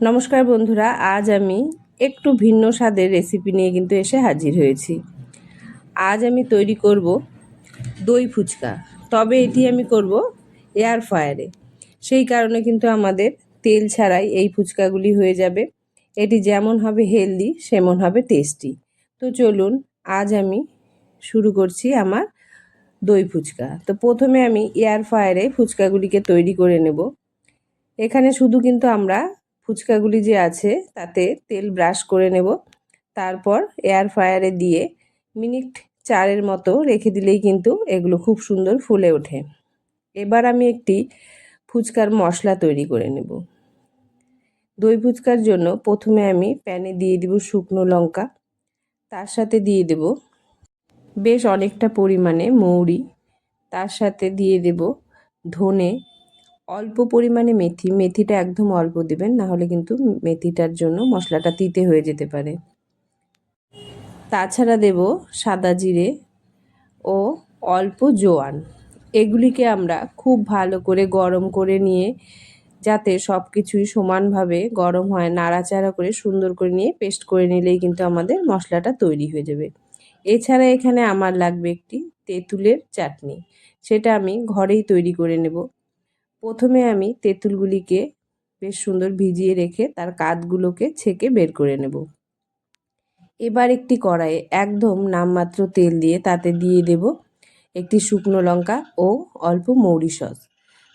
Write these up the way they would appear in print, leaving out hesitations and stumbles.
নমস্কার বন্ধুরা, আজ আমি একটু ভিন্ন স্বাদের রেসিপি নিয়ে কিন্তু এসে হাজির হয়েছি। আজ আমি তৈরি করব দই ফুচকা, তবে এটি আমি করব এয়ার ফ্রায়ারে। সেই কারণে কিন্তু আমাদের তেল ছাড়াই এই ফুচকাগুলি হয়ে যাবে। এটি যেমন হবে হেলদি সেমন হবে টেস্টি। তো চলুন আজ আমি শুরু করছি আমার দই ফুচকা। তো প্রথমে আমি এয়ার ফ্রায়ারে ফুচকাগুলিকে তৈরি করে নেব। এখানে শুধু কিন্তু আমরা ফুচকাগুলি যে আছে তাতে তেল ব্রাশ করে নেব, তারপর এয়ার ফ্রায়ারে দিয়ে মিনিট 4 মতো রেখে দিলেই কিন্তু এগুলো খুব সুন্দর ফুলে ওঠে। এবার আমি একটি ফুচকার মশলা তৈরি করে নেব। দই ফুচকার জন্য প্রথমে আমি প্যানে দিয়ে দেব শুকনো লঙ্কা, তার সাথে দিয়ে দেব বেশ অনেকটা পরিমাণে মৌরি, তার সাথে দিয়ে দেব ধনে, অল্প পরিমাণে মেথিটা একদম অল্প দেবেন, না হলে কিন্তু মেথিটার জন্য মশলাটা তিতে হয়ে যেতে পারে। তাছাড়া দেব সাদা জিরে ও অল্প জোয়ান। এগুলিকে আমরা খুব ভালো করে গরম করে নিয়ে, যাতে সব কিছুই সমানভাবে গরম হয়, নাড়াচাড়া করে সুন্দর করে নিয়ে পেস্ট করে নিলেই কিন্তু আমাদের মশলাটা তৈরি হয়ে যাবে। এছাড়া এখানে আমার লাগবে একটি তেঁতুলের চাটনি, সেটা আমি ঘরেই তৈরি করে নেব। প্রথমে আমি তেঁতুলগুলিকে বেশ সুন্দর ভিজিয়ে রেখে তার কাঠগুলোকে ছেঁকে বের করে নেব। এবার একটি কড়াইয়ে একদম নামমাত্র তেল দিয়ে তাতে দিয়ে দেব একটি শুকনো লঙ্কা ও অল্প মৌরি সস।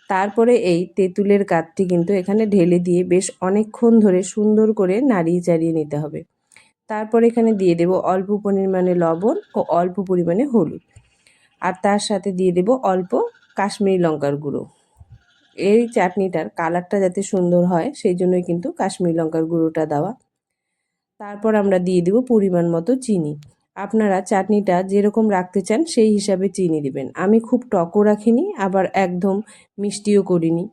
তারপরে এই তেঁতুলের কাঠটি কিন্তু এখানে ঢেলে দিয়ে বেশ অনেকক্ষণ ধরে সুন্দর করে নাড়িয়ে চাড়িয়ে নিতে হবে। তারপর এখানে দিয়ে দেব অল্প পরিমাণে লবণ ও অল্প পরিমাণে হলুদ, আর তার সাথে দিয়ে দেব অল্প কাশ্মীরি লঙ্কার গুঁড়ো। এই চাটনিটার কালারটা যাতে সুন্দর হয় সেই জন্যই কিন্তু কাশ্মীরি লঙ্কার গুঁড়োটা দেওয়া। তারপর আমরা দিয়ে দেব পরিমাণ মতো চিনি। আপনারা চাটনিটা যেরকম রাখতে চান সেই হিসাবে চিনি দিবেন। আমি খুব টকও রাখিনি, আবার একদম মিষ্টিও করিনি।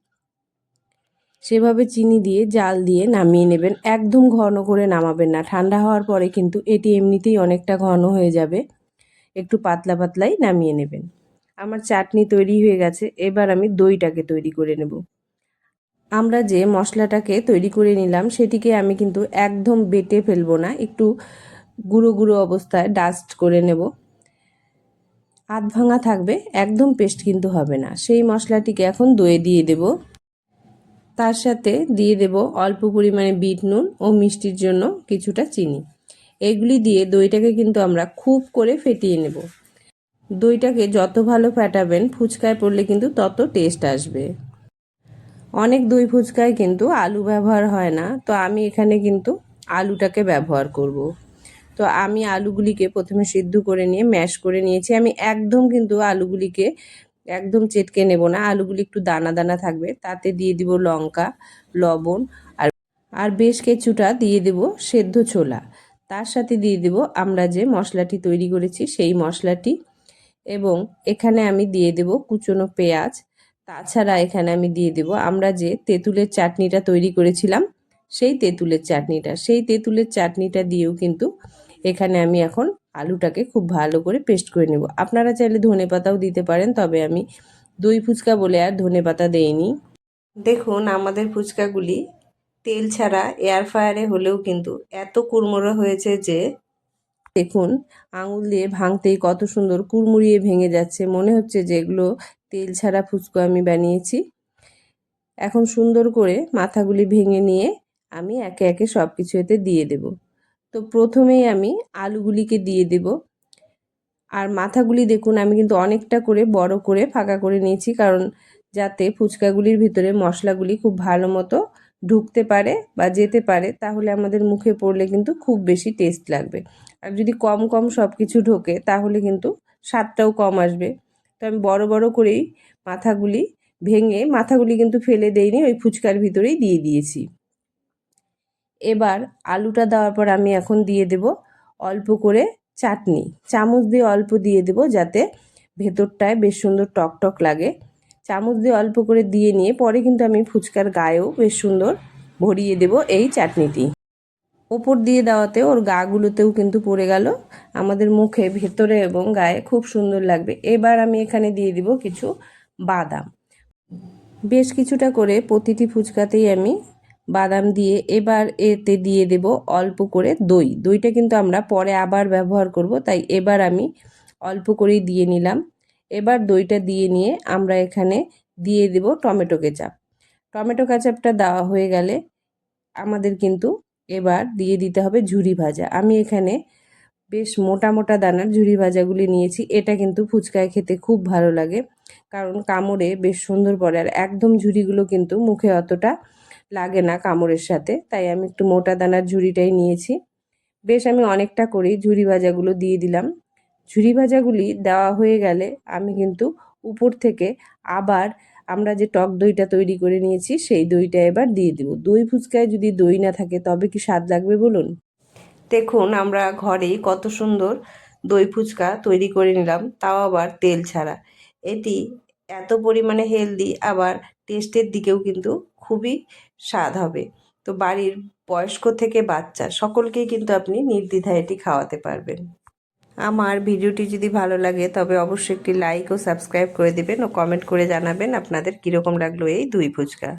সেভাবে চিনি দিয়ে জাল দিয়ে নামিয়ে নেবেন। একদম ঘন করে নামাবেন না, ঠান্ডা হওয়ার পরে কিন্তু এটি এমনিতেই অনেকটা ঘন হয়ে যাবে। একটু পাতলা পাতলাই নামিয়ে নেবেন। আমার চাটনি তৈরি হয়ে গেছে, এবার আমি দইটাকে তৈরি করে নেব। আমরা যে মশলাটাকে তৈরি করে নিলাম সেটিকে আমি কিন্তু একদম বেটে ফেলবো না, একটু গুঁড়ো গুঁড়ো অবস্থায় ডাস্ট করে নেব। আধ ভাঙা থাকবে, একদম পেস্ট কিন্তু হবে না। সেই মশলাটিকে এখন দইয়ে দিয়ে দেব। তার সাথে দিয়ে দেব অল্প পরিমাণে বিট নুন ও মিষ্টির জন্য কিছুটা চিনি। এগুলি দিয়ে দইটাকে কিন্তু আমরা খুব করে ফেটিয়ে নেব। দইটাকে যত ভালো ফেটাবেন ফুচকায় পড়লে কিন্তু তত টেস্ট আসবে। অনেক দই ফুচকায় কিন্তু আলু ব্যবহার হয় না, তো আমি এখানে কিন্তু আলুটাকে ব্যবহার করব। তো আমি আলুগুলিকে প্রথমে সিদ্ধ করে নিয়ে ম্যাশ করে নিয়েছি। আমি একদম কিন্তু আলুগুলিকে একদম চেটকে নেব না, আলুগুলি একটু দানা দানা থাকবে। তাতে দিয়ে দিব লঙ্কা, লবণ আর বেশ কিছুটা দিয়ে দেব সেদ্ধ ছোলা। তার সাথে দিয়ে দেব আমরা যে মশলাটি তৈরি করেছি সেই মশলাটি, এবং এখানে আমি দিয়ে দেব কুচনো পেঁয়াজ। তাছাড়া এখানে আমি দিয়ে দেব আমরা যে তেঁতুলের চাটনিটা তৈরি করেছিলাম সেই তেঁতুলের চাটনিটা দিয়েও কিন্তু এখানে আমি এখন আলুটাকে খুব ভালো করে পেস্ট করে নেব। আপনারা চাইলে ধনেপাতাও দিতে পারেন, তবে আমি দই ফুচকা বলে আর ধনেপাতা দেইনি। দেখুন আমাদের ফুচকাগুলি তেল ছাড়া এয়ার ফ্রায়ারে হলেও কিন্তু এত কুড়মুড়ো হয়েছে যে দেখুন আঙুল দিয়ে ভাঙতেই কত সুন্দর কুড়মুড়িয়ে ভেঙে যাচ্ছে, মনে হচ্ছে যে এগুলো তেল ছাড়া ফুচকা আমি বানিয়েছি। এখন সুন্দর করে মাথাগুলি ভেঙে নিয়ে আমি একে একে সব কিছু এতে দিয়ে দেব। তো প্রথমেই আমি আলুগুলিকে দিয়ে দেব, আর মাথাগুলি দেখুন আমি কিন্তু অনেকটা করে বড় করে ফাঁকা করে নিয়েছি, কারণ যাতে ফুচকাগুলির ভিতরে মশলাগুলি খুব ভালো মতো ঢুকতে পারে বা যেতে পারে, তাহলে আমাদের মুখে পড়লে কিন্তু খুব বেশি টেস্ট লাগবে। আর যদি কম কম সব কিছু ঢোকে তাহলে কিন্তু স্বাদটাও কম আসবে। তো আমি বড় বড় করেই মাথাগুলি কিন্তু ফেলে দেইনি, ওই ফুচকার ভিতরেই দিয়ে দিয়েছি। এবার আলুটা দেওয়ার পর আমি এখন দিয়ে দেব অল্প করে চাটনি, চামচ দিয়ে অল্প দিয়ে দেব যাতে ভেতরটায় বেশ সুন্দর টক টক লাগে। চামচ দিয়ে অল্প করে দিয়ে নিয়ে পরে কিন্তু আমি ফুচকার গায়েও বেশ সুন্দর ভরিয়ে দেব এই চাটনিটি। ওপর দিয়ে দেওয়াতে ওর গাগুলোতেও কিন্তু পড়ে গেল, আমাদের মুখে ভেতরে এবং গায়ে খুব সুন্দর লাগবে। এবার আমি এখানে দিয়ে দিব কিছু বাদাম, বেশ কিছুটা করে প্রতিটি ফুচকাতেই আমি বাদাম দিয়ে এবার এতে দিয়ে দেব অল্প করে দই। দইটা কিন্তু আমরা পরে আবার ব্যবহার করব, তাই এবার আমি অল্প করেই দিয়ে নিলাম। এবার দইটা দিয়ে নিয়ে আমরা এখানে দিয়ে দেব টমেটো কেচাপ। টমেটো কেচাপটা দেওয়া হয়ে গেলে আমাদের কিন্তু এবার দিয়ে দিতে হবে ঝুরি ভাজা। আমি এখানে বেশ মোটা মোটা দানার ঝুরি ভাজাগুলি নিয়েছি। এটা কিন্তু ফুচকায় খেতে খুব ভালো লাগে, কারণ কামড়ে বেশ সুন্দর পড়ে, আর একদম ঝুরিগুলো কিন্তু মুখে অতটা লাগে না কামড়ের সাথে, তাই আমি একটু মোটা দানার ঝুরিটাই নিয়েছি। বেশ আমি অনেকটা করেই ঝুরি ভাজাগুলো দিয়ে দিলাম। ঝুরি ভাজাগুলি দেওয়া হয়ে গেলে আমি কিন্তু উপর থেকে আবার আমরা যে টক দইটা তৈরি করে নিয়েছি সেই দইটা এবার দিয়ে দেব। দই ফুচকায় যদি দই না থাকে তবে কি স্বাদ লাগবে বলুন? দেখুন আমরা ঘরেই কত সুন্দর দই ফুচকা তৈরি করে নিলাম, তাও আবার তেল ছাড়া। এটি এত পরিমাণে হেলদি, আবার টেস্টের দিকেও কিন্তু খুবই স্বাদ হবে। তো বাড়ির বয়স্ক থেকে বাচ্চা সকলকেই কিন্তু আপনি নির্দ্বিধায় এটি খাওয়াতে পারবেন। আমার ভিডিওটি যদি ভালো লাগে তবে অবশ্যই একটি লাইক ও সাবস্ক্রাইব করে দেবেন ও কমেন্ট করে জানাবেন আপনাদের কীরকম লাগলো এই দই ফুচকা।